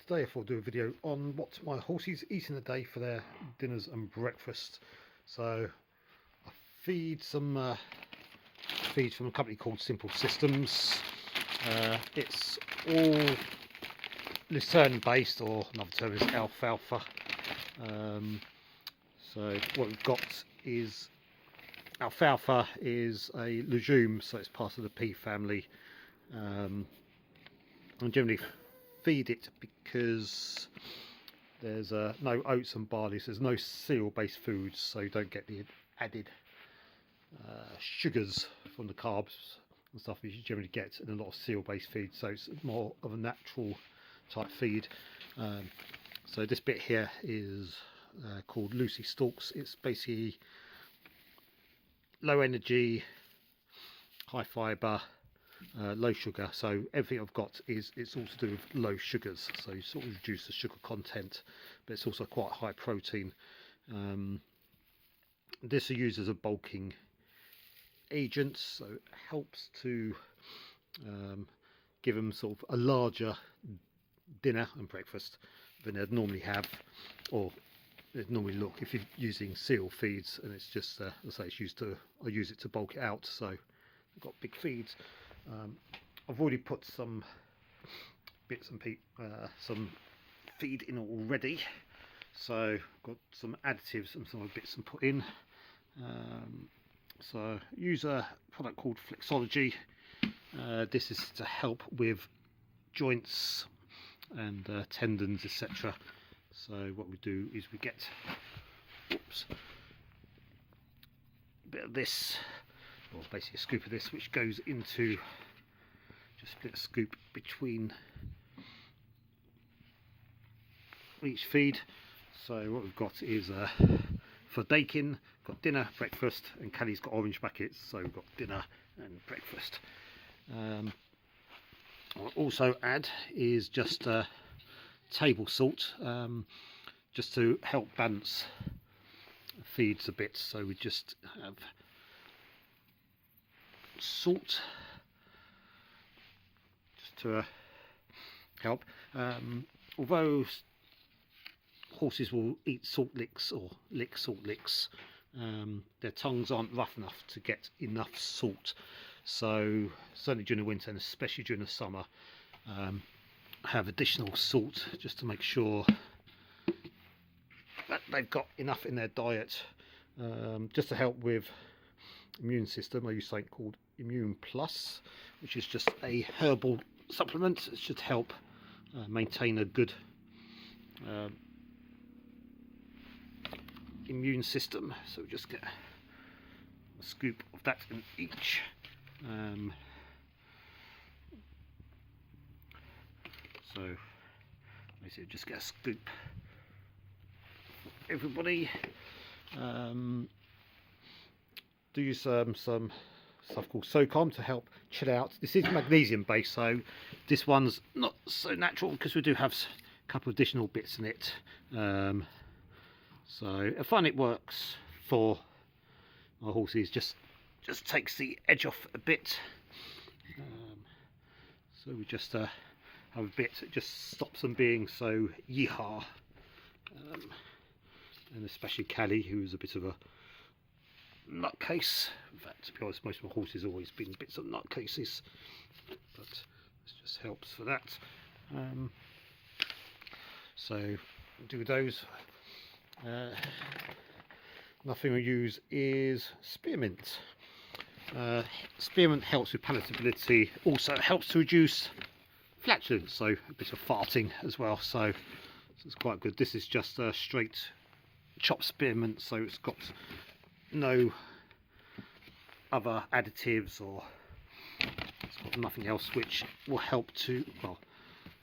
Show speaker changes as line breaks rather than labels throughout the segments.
Today I thought I'd do a video on what my horses eat in a day for their dinners and breakfast. So I feed some feed from a company called Simple Systems. It's all lucerne based, or another term is alfalfa. So what we've got is alfalfa is a legume, so it's part of the pea family. I generally feed it because there's no oats and barley, so there's no cereal based foods, so you don't get the added sugars from the carbs and stuff you generally get in a lot of cereal based feed. So it's more of a natural type feed. So this bit here is called Lucy Stalks. It's basically low energy, high fibre, low sugar. So everything I've got it's all to do with low sugars, so you sort of reduce the sugar content, but it's also quite high protein. This is used as a bulking agent, so it helps to give them sort of a larger dinner and breakfast than they'd normally have, or they'd normally look if you're using cereal feeds, and it's just I say it's used to, I use it to bulk it out, so I've got big feeds. I've already put some bits and some feed in already, so I've got some additives and some other bits to put in. So I use a product called Flexology. This is to help with joints and tendons, etc. So what we do is we get a bit of this, or basically a scoop of this, which goes into, just split a scoop between each feed. So what we've got is for Daikin, got dinner, breakfast, and Kallies got orange buckets, so we've got dinner and breakfast. What I'll also add is just table salt, just to help balance feeds a bit. So we just have salt just to help. Although horses will eat salt licks or lick salt licks, their tongues aren't rough enough to get enough salt. So certainly during the winter, and especially during the summer, have additional salt just to make sure that they've got enough in their diet. Just to help with immune system, I use something called Immune Plus, which is just a herbal supplement. It should help maintain a good immune system. So we just get a scoop of that in each. So basically just get a scoop for everybody. Do use some stuff called SoCom to help chill out. This is magnesium based, so this one's not so natural because we do have a couple of additional bits in it. So I find it works for my horses, just takes the edge off a bit. So we just have a bit, it just stops them being so yeehaw. And especially Kallie, who's a bit of a nutcase. In fact, to be honest, most of my horses have always been bits of nutcases, but this just helps for that. So do those. Another thing we use is spearmint. Spearmint helps with palatability, also helps to reduce flatulence, so a bit of farting as well, so it's quite good. This is just a straight chopped spearmint, so it's got no other additives, or it's got nothing else which will help to, well,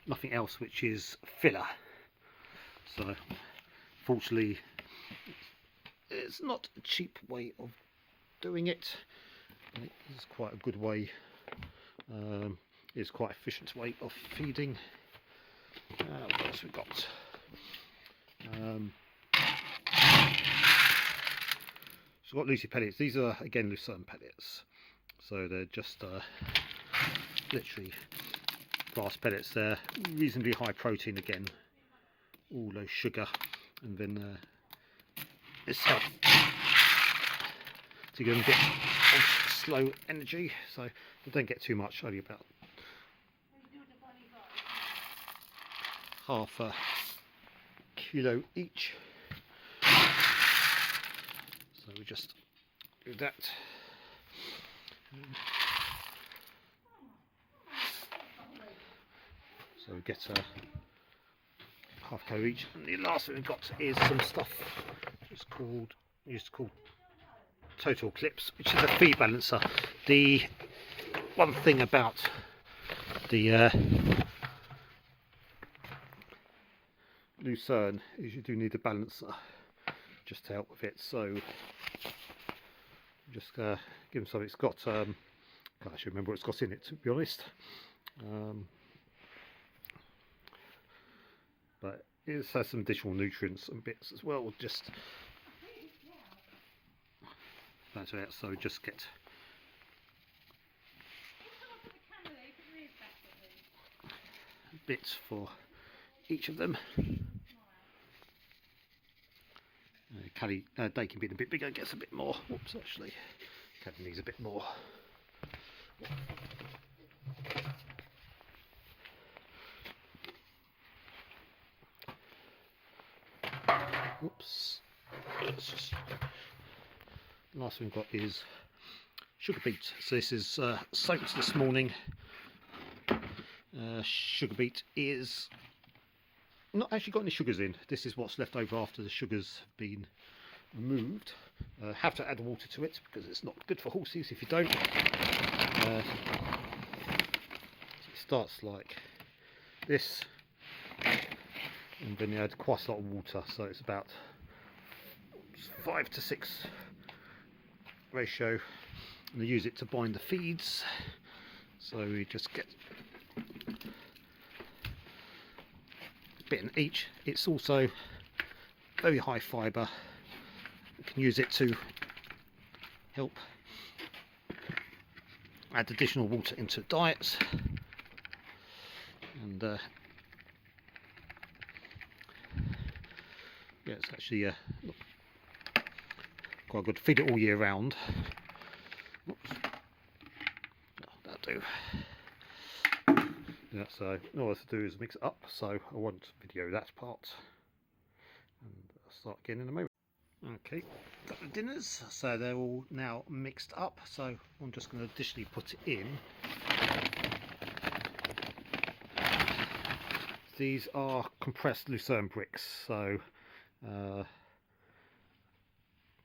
nothing else which is filler. So fortunately it's not a cheap way of doing it, it is quite a good way. It's quite efficient way of feeding. What else we got? So we've got Lucy pellets. These are again lucerne pellets, so they're just literally grass pellets. They're reasonably high protein again, all low sugar, and then this helps to give them a bit of slow energy, so you don't get too much, only about half a kilo each. So we just do that. So we get a half kilo each, and the last thing we've got is some stuff used to call Total Clips, which is a feed balancer. The one thing about the Lucerne is you do need a balancer just to help with it. So just give them something. It's got can't actually remember what it's got in it, to be honest, but it has some additional nutrients and bits as well. Just that's it. So just get bits for each of them. Daikin being a bit bigger gets a bit more. Whoops, actually, Callie needs a bit more. Whoops. Last thing we've got is sugar beet. So this is soaked this morning. Sugar beet is not actually got any sugars in. This is what's left over after the sugars have been removed. Have to add water to it because it's not good for horses if you don't. It starts like this, and then you add quite a lot of water, so it's about 5 to 6 ratio, and they use it to bind the feeds. So we just get bit in each. It's also very high fibre. You can use it to help add additional water into diets, and yeah, it's actually quite good. Feed it all year round. Oops. Oh, that'll do. Yeah, so all I have to do is mix it up, so I won't video that part, and I'll start again in a moment. Okay, got the dinners, so they're all now mixed up, so I'm just going to additionally put it in. These are compressed Lucerne bricks, so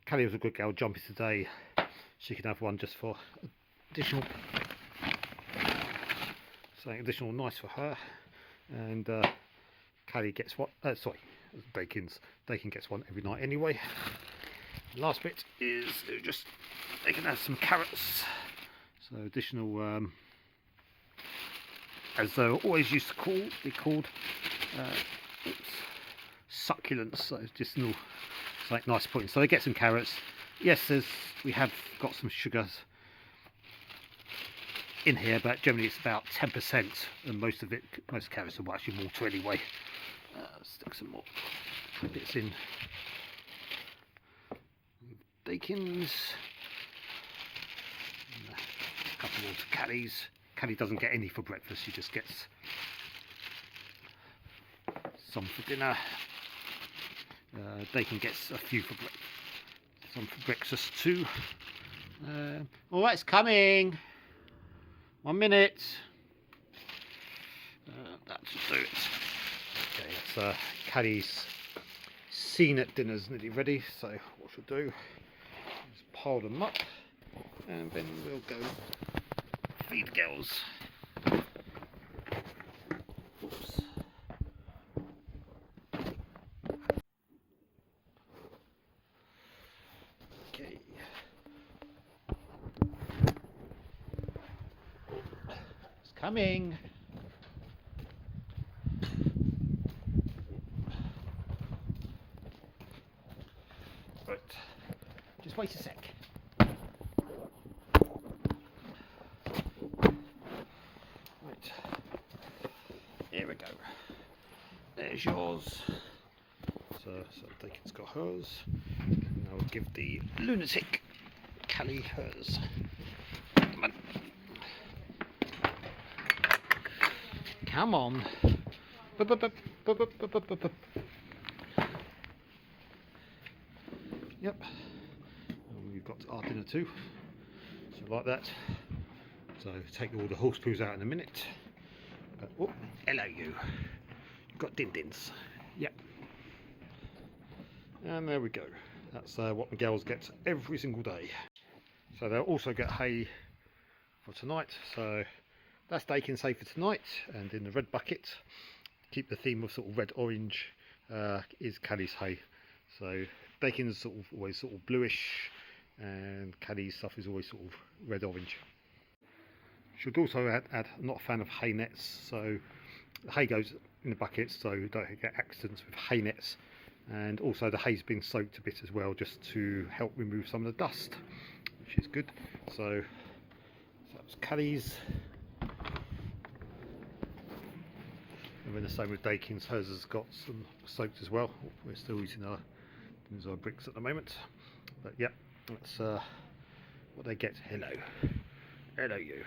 Callie was a good girl, jumpy today, she can have one just for additional, something additional nice for her, and Callie gets one, sorry, Daikin gets one every night anyway. The last bit is just, they can have some carrots, so additional, as they always used to be called, succulents, so additional, something nice to put in. So they get some carrots. Yes, we have got some sugars in here, but generally it's about 10%, and most carrots are actually water anyway. Stick some more bits in. Daikins, a couple more to Callies. Callie doesn't get any for breakfast, she just gets some for dinner. Daikin gets a few for some for breakfast too. All right, it's coming. 1 minute. That should do it. Okay, that's Callie's haynet dinner's nearly ready, so what she'll do is pile them up, and then we'll go feed girls. Oops. Okay. It's coming. Right. Just wait a sec. Right. there's yours. So Daikin's got hers. And I'll give the lunatic Kallie hers. Come on. Come on. Bup, bup, bup, bup, bup, bup, bup, bup. Yep. And we've got our dinner too. So like that. So take all the horse poos out in a minute. But, oh, hello you. You've got din-dins. Yep. And there we go. That's what the girls get every single day. So they'll also get hay for tonight. So that's Daikin's hay for tonight. And in the red bucket, keep the theme of sort of red-orange, is Kallie's hay. So Daikin's sort of always sort of bluish, and Kallie's stuff is always sort of red-orange. Should also add, I'm not a fan of hay nets, so the hay goes in the buckets so you don't get accidents with hay nets, and also the hay's been soaked a bit as well, just to help remove some of the dust, which is good. So that's Kallie's, and then the same with Daikin's. Hers has got some soaked as well. We're still using our bricks at the moment, but yeah, that's what they get. Hello you.